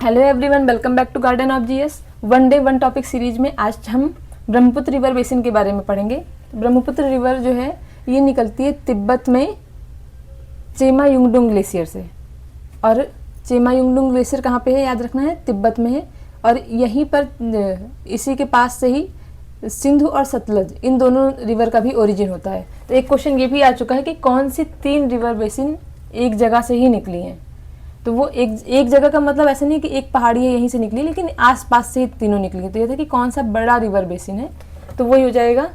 Hello everyone, welcome back to garden of GS. One day one topic series में आज हम Brahmaputra river basin के बारे में पढ़ेंगे। ब्रह्मपुत्र रिवर जो है ये निकलती है तिब्बत में चेमा युंगडुंग ग्लेशियर से। और चेमा युंगडुंग ग्लेशियर कहाँ पे है, याद रखना है, तिब्बत में है। और यहीं पर इसी के पास से ही सिंधु और सतलज, इन दोनों रिवर का भी ओरिजिन होता है। तो एक क्वेश्चन ये भी आ चुका है कि कौन सी 3 रिवर बेसिन एक जगह से ही निकली हैं। तो वो एक जगह का मतलब ऐसा नहीं कि एक पहाड़ी है यहीं से निकली, लेकिन आसपास से ही तीनों निकली। तो ये था कि कौन सा बड़ा रिवर बेसिन है, तो वही हो जाएगा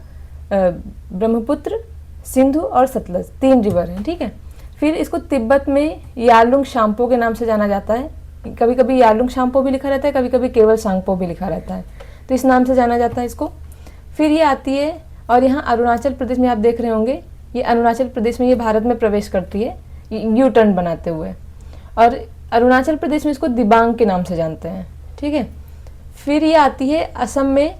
ब्रह्मपुत्र, सिंधु और सतलज, 3 रिवर हैं। ठीक है। फिर इसको तिब्बत में यालुंग शाम्पो के नाम से जाना जाता है। कभी कभी यालुंग शाम्पो भी लिखा रहता है, कभी कभी केवल सांगपो भी लिखा रहता है। तो इस नाम से जाना जाता है इसको। फिर ये आती है और यहाँ अरुणाचल प्रदेश में आप देख रहे होंगे, ये अरुणाचल प्रदेश में ये भारत में प्रवेश करती है यू टर्न बनाते हुए। और अरुणाचल प्रदेश में इसको दिबांग के नाम से जानते हैं। ठीक है। फिर ये आती है असम में।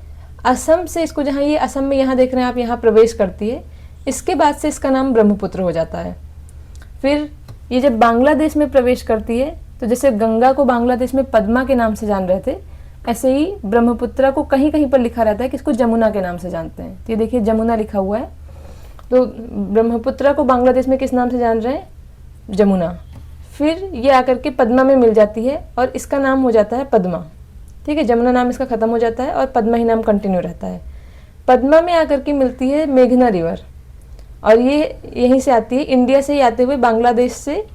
असम से इसको, जहाँ ये असम में यहाँ देख रहे हैं आप, यहाँ प्रवेश करती है। इसके बाद से इसका नाम ब्रह्मपुत्र हो जाता है। फिर ये जब बांग्लादेश में प्रवेश करती है, तो जैसे गंगा को बांग्लादेश में पद्मा के नाम से जान रहे थे, ऐसे ही ब्रह्मपुत्र को कहीं कहीं पर लिखा रहता है कि इसको जमुना के नाम से जानते हैं। तो ये देखिए जमुना लिखा हुआ है। तो ब्रह्मपुत्र को बांग्लादेश में किस नाम से जान रहे हैं, जमुना। फिर ये आकर के पद्मा में मिल जाती है और इसका नाम हो जाता है पद्मा। ठीक है। जमुना नाम इसका खत्म हो जाता है और पद्मा ही नाम कंटिन्यू रहता है। पद्मा में आकर के मिलती है मेघना रिवर, और ये यहीं से आती है, इंडिया से ही आते हुए बांग्लादेश से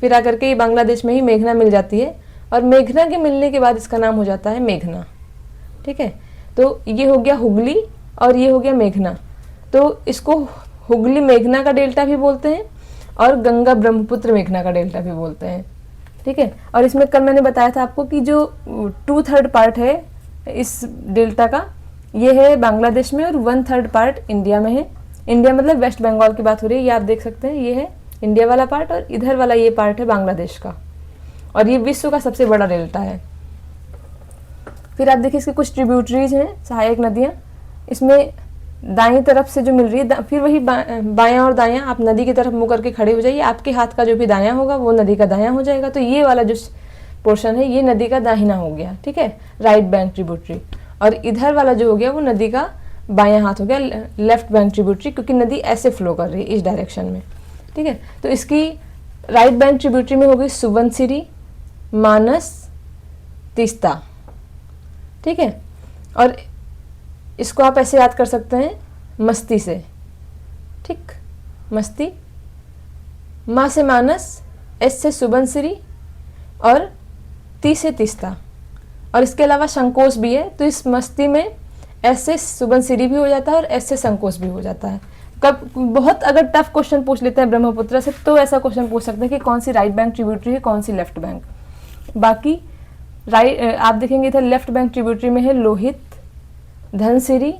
फिर आकर के ये बांग्लादेश में ही मेघना मिल जाती है। और मेघना के मिलने के बाद इसका नाम हो जाता है मेघना। ठीक है। तो ये हो गया हुगली और ये हो गया मेघना। तो इसको हुगली मेघना का डेल्टा भी बोलते हैं और गंगा ब्रह्मपुत्र मेघना का डेल्टा भी बोलते हैं। ठीक है। और इसमें कल मैंने बताया था आपको कि जो 2/3 पार्ट है इस डेल्टा का, ये है बांग्लादेश में और 1/3 पार्ट इंडिया में है। इंडिया मतलब वेस्ट बंगाल की बात हो रही है, ये आप देख सकते हैं, ये है इंडिया वाला पार्ट और इधर वाला ये पार्ट है बांग्लादेश का। और ये विश्व का सबसे बड़ा डेल्टा है। फिर आप देखिए इसके कुछ ट्रिब्यूटरीज हैं, सहायक नदियाँ। इसमें दाईं तरफ से जो मिल रही है, फिर वही बायां और दायां, आप नदी की तरफ मुँह करके खड़े हो जाइए। आपके हाथ का जो भी दायां होगा वो नदी का दायां हो जाएगा। तो ये वाला जो पोर्शन है ये नदी का दाहिना हो गया। ठीक है, राइट बैंक ट्रिब्यूटरी। और इधर वाला जो हो गया वो नदी का बायां हाथ हो गया, लेफ्ट बैंक ट्रिब्यूटरी, क्योंकि नदी ऐसे फ्लो कर रही है इस डायरेक्शन में। ठीक है। तो इसकी राइट बैंक ट्रिब्यूटरी में हो गई सुबनसिरी, मानस, तीस्ता। ठीक है। और इसको आप ऐसे याद कर सकते हैं, मस्ती से। ठीक, मस्ती, माँ से मानस, एस से सुबनसिरी और ती से तीस्ता। और इसके अलावा संकोच भी है, तो इस मस्ती में एस से सुबनसिरी भी हो जाता है और एस से संकोच भी हो जाता है। कब बहुत अगर टफ क्वेश्चन पूछ लेते हैं ब्रह्मपुत्र से, तो ऐसा क्वेश्चन पूछ सकते हैं कि कौन सी राइट बैंक ट्रिब्यूटरी है, कौन सी लेफ्ट बैंक। बाकी आप देखेंगे इधर लेफ्ट बैंक ट्रिब्यूटरी में है लोहित, धनसिरी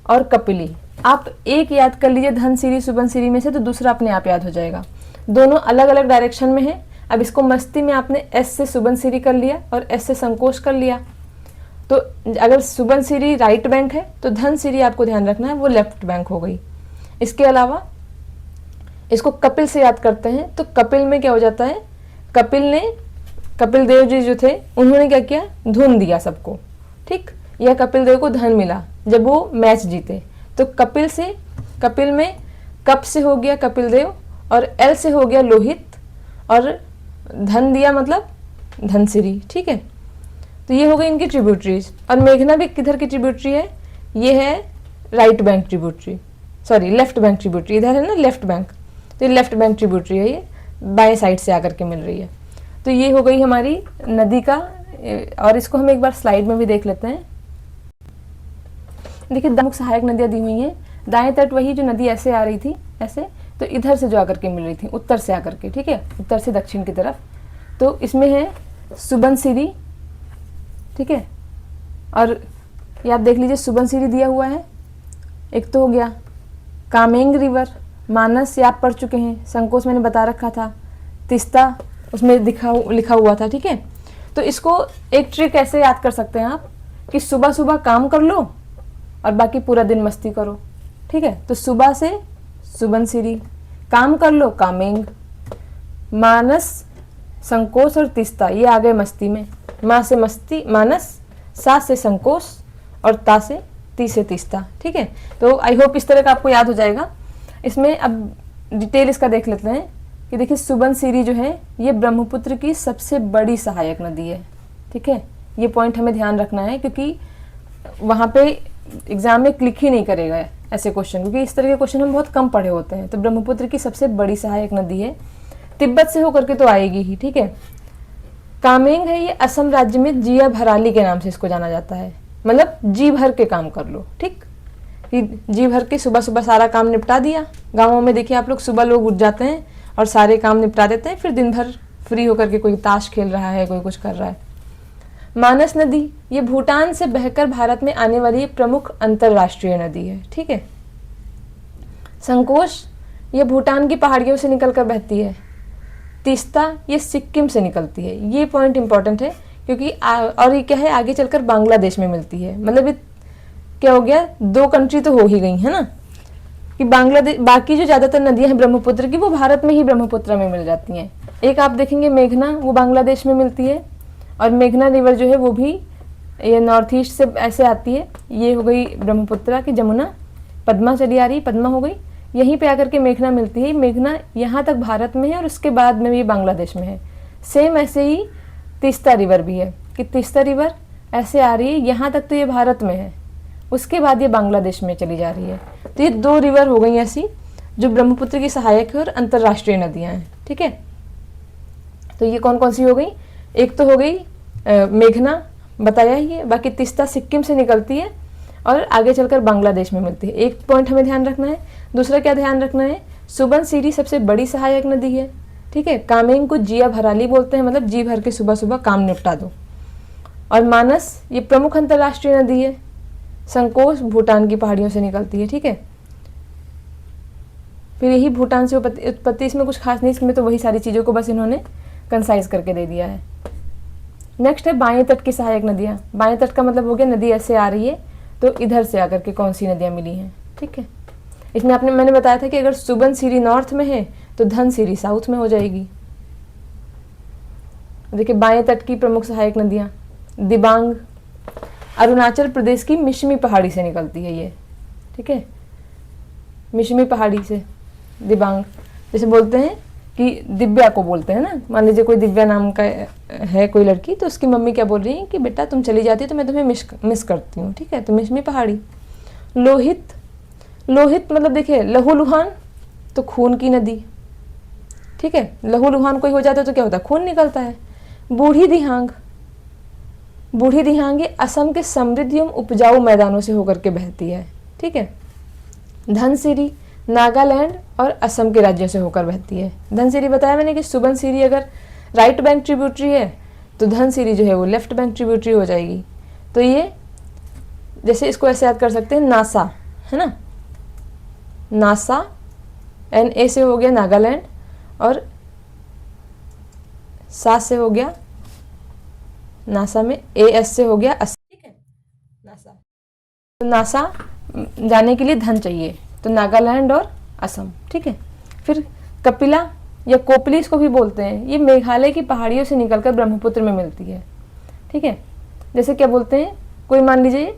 और कपिली। आप एक याद कर लीजिए धनसिरी सुबनसिरी में से, तो दूसरा अपने आप याद हो जाएगा। दोनों अलग अलग डायरेक्शन में है। अब इसको मस्ती में आपने एस से सुबनसिरी कर लिया और एस से संकोच कर लिया। तो अगर सुबनसिरी राइट बैंक है तो धनसिरी आपको ध्यान रखना है वो लेफ्ट बैंक हो गई। इसके अलावा इसको कपिल से याद करते हैं, तो कपिल में क्या हो जाता है, कपिल देव जी जो थे उन्होंने क्या किया, धुन दिया सबको। ठीक, यह कपिल देव को धन मिला जब वो मैच जीते। तो कपिल में कप से हो गया कपिल देव और एल से हो गया लोहित और धन दिया मतलब धनसिरी। ठीक है। तो ये हो गई इनकी ट्रिब्यूटरीज। और मेघना भी किधर की ट्रिब्यूटरी है, ये है right bank tributary, sorry left bank tributary, इधर है ना लेफ्ट बैंक, तो ये लेफ्ट बैंक ट्रिब्यूटरी है, ये बाएं साइड से आकर के मिल रही है। तो ये हो गई हमारी नदी का। और इसको हम एक बार स्लाइड में भी देख लेते हैं। देखिए प्रमुख सहायक नदियाँ दी हुई हैं। दाएं तट वही जो नदी ऐसे आ रही थी, ऐसे, तो इधर से जो आकर के मिल रही थी, उत्तर से आकर के। ठीक है, उत्तर से दक्षिण की तरफ। तो इसमें है सुबनसिरी। ठीक है। और ये आप देख लीजिए सुबनसिरी दिया हुआ है, एक तो हो गया। कामेंग रिवर, मानस ये आप पढ़ चुके हैं, संकोच मैंने बता रखा था, तीस्ता उसमें लिखा हुआ था। ठीक है। तो इसको एक ट्रिक ऐसे याद कर सकते हैं आप कि सुबह सुबह काम कर लो और बाकी पूरा दिन मस्ती करो। ठीक है। तो सुबह से सुबनसिरी, काम कर लो कामेंग, मानस, संकोच और तीस्ता ये आ गए मस्ती में। मा से मस्ती मानस, सा से संकोच और ता से ती से तीस्ता। ठीक है, तो आई होप इस तरह का आपको याद हो जाएगा। इसमें अब डिटेल इसका देख लेते हैं कि देखिए सुबनसिरी जो है ये ब्रह्मपुत्र की सबसे बड़ी सहायक नदी है। ठीक है, ये पॉइंट हमें ध्यान रखना है क्योंकि वहाँ पे एग्जाम में क्लिक ही नहीं करेगा ऐसे क्वेश्चन, क्योंकि इस तरह के क्वेश्चन हम बहुत कम पढ़े होते हैं। तो ब्रह्मपुत्र की सबसे बड़ी सहायक नदी है, तिब्बत से होकर के तो आएगी ही। ठीक है, कामेंग है ये असम राज्य में जिया भराली के नाम से इसको जाना जाता है, मतलब जी भर के काम कर लो। ठीक, कि जी भर के सुबह सुबह सारा काम निपटा दिया। गाँवों में देखिए आप लोग सुबह लोग उठ जाते हैं और सारे काम निपटा देते हैं, फिर दिन भर फ्री होकर के कोई ताश खेल रहा है, कोई कुछ कर रहा है। मानस नदी ये भूटान से बहकर भारत में आने वाली प्रमुख अंतरराष्ट्रीय नदी है। ठीक है, संकोश ये भूटान की पहाड़ियों से निकलकर बहती है। तीस्ता ये सिक्किम से निकलती है। ये पॉइंट इंपॉर्टेंट है क्योंकि और ये क्या है, आगे चलकर बांग्लादेश में मिलती है। मतलब ये क्या हो गया, 2 कंट्री तो हो ही गई है ना, कि बांग्लादेश, बाकी जो ज़्यादातर नदियां हैं ब्रह्मपुत्र की वो भारत में ही ब्रह्मपुत्र में मिल जाती हैं। एक आप देखेंगे मेघना, वो बांग्लादेश में मिलती है, और मेघना रिवर जो है वो भी ये नॉर्थ ईस्ट से ऐसे आती है। ये हो गई ब्रह्मपुत्र की जमुना, पद्मा चली आ रही, पद्मा हो गई, यहीं पे आकर के मेघना मिलती है। मेघना यहाँ तक भारत में है और उसके बाद में भी बांग्लादेश में है। सेम ऐसे ही तीस्ता रिवर भी है कि तीस्ता रिवर ऐसे आ रही है, यहाँ तक तो ये भारत में है, उसके बाद ये बांग्लादेश में चली जा रही है। तो ये 2 रिवर हो गई ऐसी जो ब्रह्मपुत्र की सहायक है और अंतर्राष्ट्रीय नदियाँ हैं। ठीक है, तो ये कौन कौन सी हो गई, एक तो हो गई मेघना, बताया ही है, बाकी तीस्ता सिक्किम से निकलती है और आगे चलकर बांग्लादेश में मिलती है। एक पॉइंट हमें ध्यान रखना है। दूसरा क्या ध्यान रखना है, सुबनसिरी सबसे बड़ी सहायक नदी है। ठीक है, कामेंग को जिया भराली बोलते हैं, मतलब जी भर के सुबह सुबह काम निपटा दो। और मानस ये प्रमुख अंतर्राष्ट्रीय नदी है। संकोच भूटान की पहाड़ियों से निकलती है। ठीक है, फिर यही भूटान से उत्पत्ति, इसमें कुछ खास नहीं, इसमें तो वही सारी चीज़ों को बस इन्होंने कंसाइज करके दे दिया है। नेक्स्ट है बाएं तट की सहायक नदियाँ। बाएं तट का मतलब हो गया नदी ऐसे आ रही है तो इधर से आकर के कौन सी नदियाँ मिली हैं। ठीक है, इसमें मैंने बताया था कि अगर सुबनसिरी नॉर्थ में है तो धनसिरी साउथ में हो जाएगी। देखिए बाएं तट की प्रमुख सहायक नदियाँ, दिबांग अरुणाचल प्रदेश की मिशमी पहाड़ी से निकलती है ये। ठीक है, मिशमी पहाड़ी से दिबांग, जैसे बोलते हैं कि दिव्या को बोलते हैं ना, मान लीजिए कोई दिव्या नाम का है कोई लड़की, तो उसकी मम्मी क्या बोल रही है कि बेटा तुम चली जाती हो तो मैं तुम्हें मिस करती हूँ। ठीक है, तो मिशमी पहाड़ी। लोहित, लोहित मतलब देखिए लहूलुहान तो खून की नदी। ठीक है, लहूलुहान कोई हो जाता है तो क्या होता है, खून निकलता है। बूढ़ी दिहांग, बूढ़ी दिहांग ये असम के समृद्ध एवं उपजाऊ मैदानों से होकर के बहती है। ठीक है, धनसिरी नागालैंड और असम के राज्यों से होकर बहती है। धनसिरी बताया मैंने कि सुबनसिरी अगर राइट बैंक ट्रिब्यूटरी है तो धनसिरी जो है वो लेफ्ट बैंक ट्रिब्यूटरी हो जाएगी। तो ये जैसे इसको ऐसे याद कर सकते हैं, नासा है ना, नासा NA से हो गया नागालैंड और सा से हो गया नासा में AS से हो गया असम। ठीक है, नासा, तो नासा जाने के लिए धन चाहिए तो नागालैंड और असम। ठीक है, फिर कपिला या कोपली इसको भी बोलते हैं, ये मेघालय की पहाड़ियों से निकलकर ब्रह्मपुत्र में मिलती है। ठीक है, जैसे क्या बोलते हैं, कोई मान लीजिए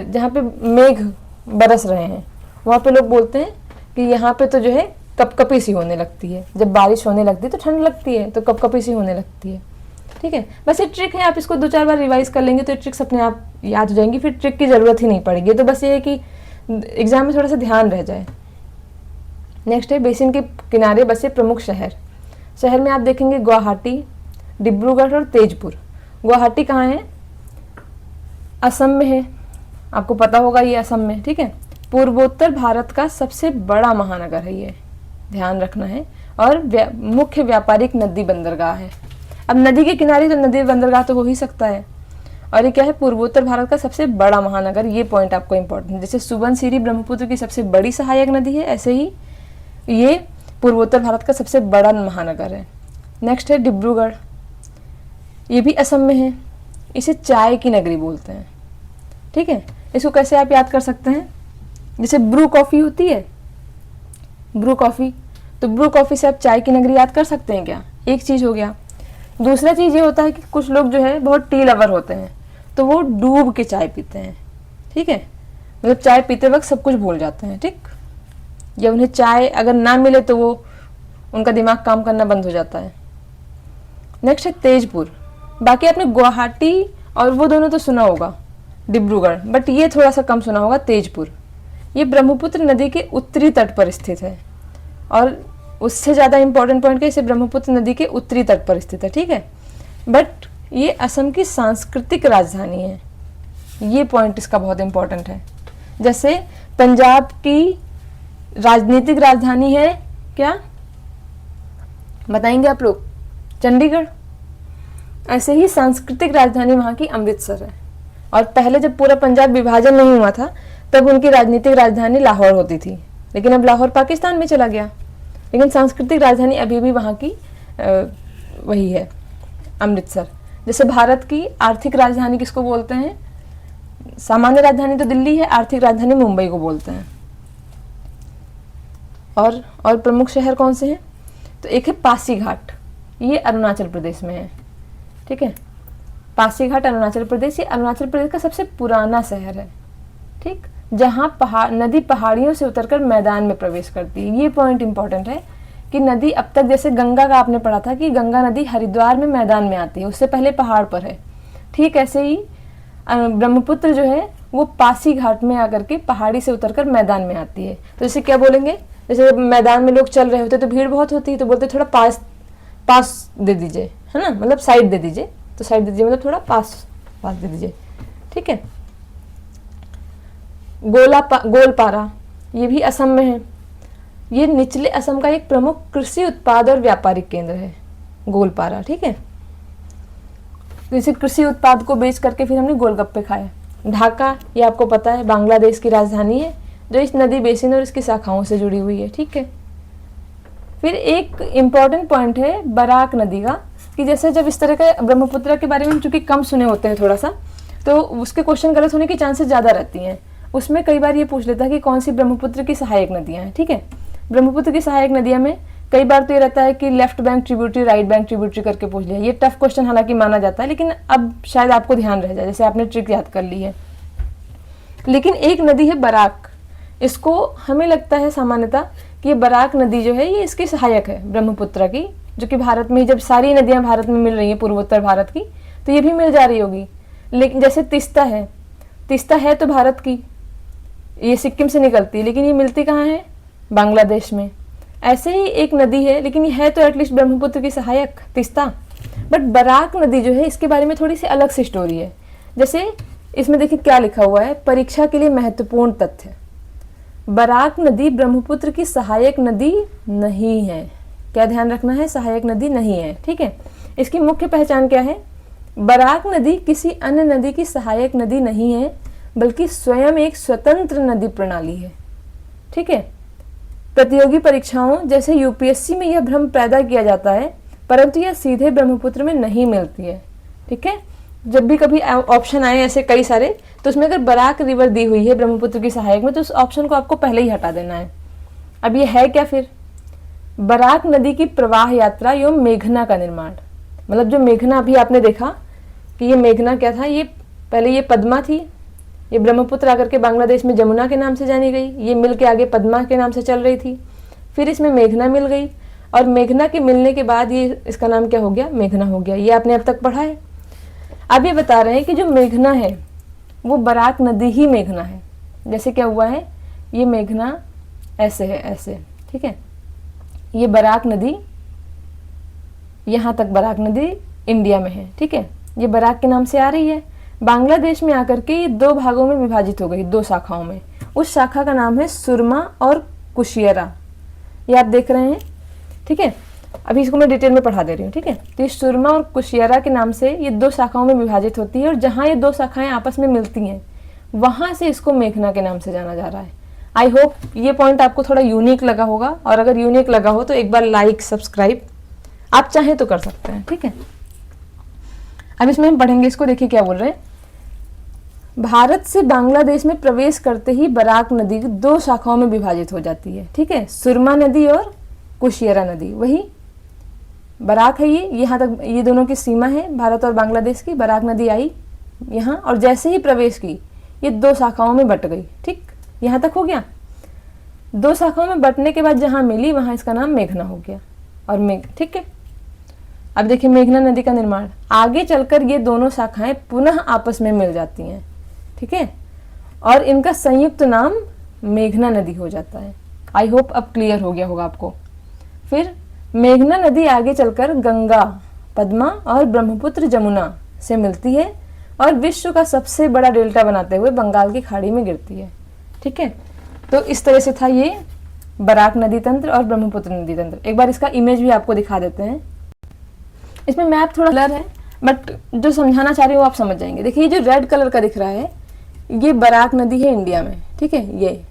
जहाँ पे मेघ बरस रहे हैं वहाँ पे लोग बोलते हैं कि यहाँ पे तो जो है कपकपी सी होने लगती है, जब बारिश होने लगती है तो ठंड लगती है तो कपकपी सी होने लगती है। ठीक है, बस ये ट्रिक है, आप इसको 2-4 बार रिवाइज कर लेंगे तो ये ट्रिक्स अपने आप याद हो जाएंगी, फिर ट्रिक की ज़रूरत ही नहीं पड़ेगी। तो बस ये है कि एग्जाम में थोड़ा सा ध्यान रह जाए। नेक्स्ट है बेसिन के किनारे बसे प्रमुख शहर। शहर में आप देखेंगे गुवाहाटी, डिब्रूगढ़ और तेजपुर। गुवाहाटी कहाँ है, असम में है, आपको पता होगा ये असम में। ठीक है, पूर्वोत्तर भारत का सबसे बड़ा महानगर है ये, ध्यान रखना है, और मुख्य व्यापारिक नदी बंदरगाह है। अब नदी के किनारे तो नदी बंदरगाह तो हो ही सकता है, और ये क्या है, पूर्वोत्तर भारत का सबसे बड़ा महानगर। ये पॉइंट आपको इंपॉर्टेंट है। जैसे सुबनसिरी ब्रह्मपुत्र की सबसे बड़ी सहायक नदी है, ऐसे ही ये पूर्वोत्तर भारत का सबसे बड़ा महानगर है। नेक्स्ट है डिब्रूगढ़, ये भी असम में है, इसे चाय की नगरी बोलते हैं। ठीक है, इसको कैसे आप याद कर सकते हैं, जैसे ब्रू कॉफ़ी होती है, ब्रू कॉफ़ी, तो ब्रू कॉफ़ी से आप चाय की नगरी याद कर सकते हैं क्या, एक चीज़ हो गया। दूसरा चीज़ ये होता है कि कुछ लोग जो है बहुत टी लवर होते हैं, तो वो डूब के चाय पीते हैं, ठीक है, मतलब चाय पीते वक्त सब कुछ भूल जाते हैं, ठीक, या उन्हें चाय अगर ना मिले तो वो उनका दिमाग काम करना बंद हो जाता है। नेक्स्ट है तेजपुर। बाकी आपने गुवाहाटी और वो दोनों तो सुना होगा, डिब्रूगढ़, बट ये थोड़ा सा कम सुना होगा, तेजपुर। ये ब्रह्मपुत्र नदी के उत्तरी तट पर स्थित है, और उससे ज़्यादा इंपॉर्टेंट पॉइंट है, इसे ब्रह्मपुत्र नदी के उत्तरी तट पर स्थित है, ठीक है, बट ये असम की सांस्कृतिक राजधानी है, ये पॉइंट इसका बहुत इंपॉर्टेंट है। जैसे पंजाब की राजनीतिक राजधानी है क्या, बताएंगे आप लोग, चंडीगढ़। ऐसे ही सांस्कृतिक राजधानी वहाँ की अमृतसर है, और पहले जब पूरा पंजाब विभाजन नहीं हुआ था तब उनकी राजनीतिक राजधानी लाहौर होती थी, लेकिन अब लाहौर पाकिस्तान में चला गया, लेकिन सांस्कृतिक राजधानी अभी भी वहाँ की वही है, अमृतसर। जैसे भारत की आर्थिक राजधानी किसको बोलते हैं, सामान्य राजधानी तो दिल्ली है, आर्थिक राजधानी मुंबई को बोलते हैं। और प्रमुख शहर कौन से हैं, तो एक है पासीघाट, ये अरुणाचल प्रदेश में है, ठीक है, पासीघाट अरुणाचल प्रदेश, ये अरुणाचल प्रदेश का सबसे पुराना शहर है, ठीक, जहाँ नदी पहाड़ियों से उतरकर मैदान में प्रवेश करती है। ये पॉइंट इंपॉर्टेंट है कि नदी अब तक, जैसे गंगा का आपने पढ़ा था कि गंगा नदी हरिद्वार में मैदान में आती है, उससे पहले पहाड़ पर है, ठीक ऐसे ही ब्रह्मपुत्र जो है वो पासीघाट में आकर के पहाड़ी से उतरकर मैदान में आती है। तो जैसे क्या बोलेंगे, जैसे मैदान में लोग चल रहे होते तो भीड़ बहुत होती है, तो बोलते थोड़ा पास दे दीजिए, है ना, मतलब साइड दे दीजिए, तो साइड दे दीजिए मतलब थोड़ा पास दे दीजिए, ठीक है। गोलपारा, ये भी असम में है, ये निचले असम का एक प्रमुख कृषि उत्पाद और व्यापारिक केंद्र है, गोलपारा, ठीक है। इसी कृषि उत्पाद को बेच करके फिर हमने गोलगप्पे खाए। ढाका, ये आपको पता है, बांग्लादेश की राजधानी है, जो इस नदी बेसिन और इसकी शाखाओं से जुड़ी हुई है, ठीक है। फिर एक इम्पॉर्टेंट पॉइंट है बराक नदी का, कि जैसे जब इस तरह के ब्रह्मपुत्र के बारे में चूंकि कम सुने होते हैं थोड़ा सा, तो उसके क्वेश्चन गलत होने की चांसेस ज़्यादा रहती हैं। उसमें कई बार ये पूछ लेता है कि कौन सी ब्रह्मपुत्र की सहायक नदियाँ हैं, ठीक है। ब्रह्मपुत्र की सहायक नदियाँ में कई बार तो ये रहता है कि left bank tributary, right bank tributary करके पूछ लिया। ये टफ क्वेश्चन हालांकि माना जाता है, लेकिन अब शायद आपको ध्यान रह जाए, जैसे आपने ट्रिक याद कर ली है। लेकिन एक नदी है बराक, इसको हमें लगता है सामान्यतः कि ये बराक नदी जो है ये इसकी सहायक है ब्रह्मपुत्र की, जो कि भारत में जब सारी नदियां भारत में मिल रही हैं पूर्वोत्तर भारत की, तो ये भी मिल जा रही होगी। लेकिन जैसे तिस्ता है तो भारत की, ये सिक्किम से निकलती है, लेकिन ये मिलती कहाँ है, बांग्लादेश में। ऐसे ही एक नदी है, लेकिन ये है तो एटलीस्ट ब्रह्मपुत्र की सहायक, तिस्ता। बट बराक नदी जो है इसके बारे में थोड़ी सी अलग सी स्टोरी है। जैसे इसमें देखिए क्या लिखा हुआ है, परीक्षा के लिए महत्वपूर्ण तथ्य, बराक नदी ब्रह्मपुत्र की सहायक नदी नहीं है। क्या ध्यान रखना है, सहायक नदी नहीं है, ठीक है। इसकी मुख्य पहचान क्या है, बराक नदी किसी अन्य नदी की सहायक नदी नहीं है, बल्कि स्वयं एक स्वतंत्र नदी प्रणाली है, ठीक है। प्रतियोगी परीक्षाओं जैसे यूपीएससी में यह भ्रम पैदा किया जाता है, परंतु यह सीधे ब्रह्मपुत्र में नहीं मिलती है, ठीक है। जब भी कभी ऑप्शन आए ऐसे कई सारे, तो उसमें अगर बराक रिवर दी हुई है ब्रह्मपुत्र की सहायक में, तो उस ऑप्शन को आपको पहले ही हटा देना है। अब ये है क्या फिर, बराक नदी की प्रवाह यात्रा एवं मेघना का निर्माण। मतलब जो मेघना अभी आपने देखा कि ये मेघना क्या था, ये पहले ये पद्मा थी, ये ब्रह्मपुत्र आकर के बांग्लादेश में जमुना के नाम से जानी गई, ये मिल के आगे पद्मा के नाम से चल रही थी, फिर इसमें मेघना मिल गई, और मेघना के मिलने के बाद ये इसका नाम क्या हो गया, मेघना हो गया। ये आपने अब तक पढ़ा है। अब ये बता रहे हैं कि जो मेघना है वो बराक नदी ही मेघना है। जैसे क्या हुआ है, ये मेघना ऐसे है, ऐसे, ठीक है, ये बराक नदी, यहाँ तक बराक नदी इंडिया में है, ठीक है, ये बराक के नाम से आ रही है। बांग्लादेश में आकर के ये दो भागों में विभाजित हो गई, दो शाखाओं में। उस शाखा का नाम है सुरमा और कुशियरा, ये आप देख रहे हैं, ठीक है। अभी इसको मैं डिटेल में पढ़ा दे रही हूँ, ठीक है। तो ये सुरमा और कुशियरा के नाम से ये दो शाखाओं में विभाजित होती है, और जहाँ ये दो शाखाएं आपस में मिलती हैं वहाँ से इसको मेघना के नाम से जाना जा रहा है। आई होप ये पॉइंट आपको थोड़ा यूनिक लगा होगा, और अगर यूनिक लगा हो तो एक बार लाइक सब्सक्राइब आप चाहें तो कर सकते हैं, ठीक है। अब इसमें हम पढ़ेंगे इसको, देखिए क्या बोल रहे हैं। भारत से बांग्लादेश में प्रवेश करते ही बराक नदी दो शाखाओं में विभाजित हो जाती है, ठीक है, सुरमा नदी और कुशियरा नदी। वही बराक है ये, यहाँ तक ये दोनों की सीमा है भारत और बांग्लादेश की। बराक नदी आई यहाँ और जैसे ही प्रवेश की ये 2 शाखाओं में बट गई। ठीक, यहाँ तक हो गया। 2 शाखाओं में बटने के बाद जहाँ मिली वहाँ इसका नाम मेघना हो गया। और मेघ, ठीक है। अब देखिए मेघना नदी का निर्माण, आगे चलकर ये दोनों शाखाएं पुनः आपस में मिल जाती हैं, ठीक है, और इनका संयुक्त नाम मेघना नदी हो जाता है। आई होप अब क्लियर हो गया होगा आपको। फिर मेघना नदी आगे चलकर गंगा, पद्मा और ब्रह्मपुत्र जमुना से मिलती है और विश्व का सबसे बड़ा डेल्टा बनाते हुए बंगाल की खाड़ी में गिरती है। ठीक है, तो इस तरह से था ये बराक नदी तंत्र और ब्रह्मपुत्र नदी तंत्र। एक बार इसका इमेज भी आपको दिखा देते हैं। इसमें मैप थोड़ा ब्लर है बट जो समझाना चाह रही हूँ आप समझ जाएंगे। देखिए ये जो रेड कलर का दिख रहा है ये बराक नदी है इंडिया में, ठीक है, ये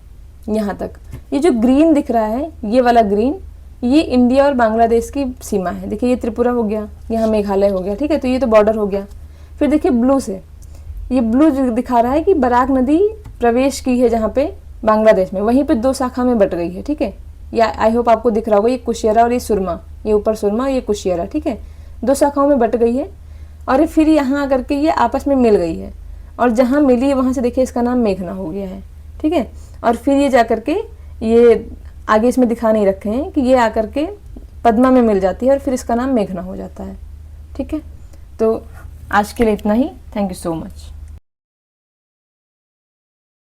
यहाँ तक। ये जो ग्रीन दिख रहा है ये वाला ग्रीन, ये इंडिया और बांग्लादेश की सीमा है। देखिए ये त्रिपुरा हो गया, यहाँ मेघालय हो गया, ठीक है, तो ये तो बॉर्डर हो गया। फिर देखिए ब्लू से, ये ब्लू जो दिखा रहा है कि बराक नदी प्रवेश की है जहाँ पे बांग्लादेश में, वहीं पे 2 शाखा में बट गई है। ठीक है, या आई होप आपको दिख रहा होगा, ये कुशियरा और ये सुरमा, ये ऊपर सुरमा ये कुशियरा, ठीक है, 2 शाखाओं में बट गई है और फिर यहाँ आकर के ये आपस में मिल गई है और जहाँ मिली है वहाँ से देखिए इसका नाम मेघना हो गया है। ठीक है, और फिर ये जा करके ये आगे इसमें दिखा नहीं रखे हैं कि ये आकर के पद्मा में मिल जाती है और फिर इसका नाम मेघना हो जाता है। ठीक है, तो आज के लिए इतना ही। Thank you so much.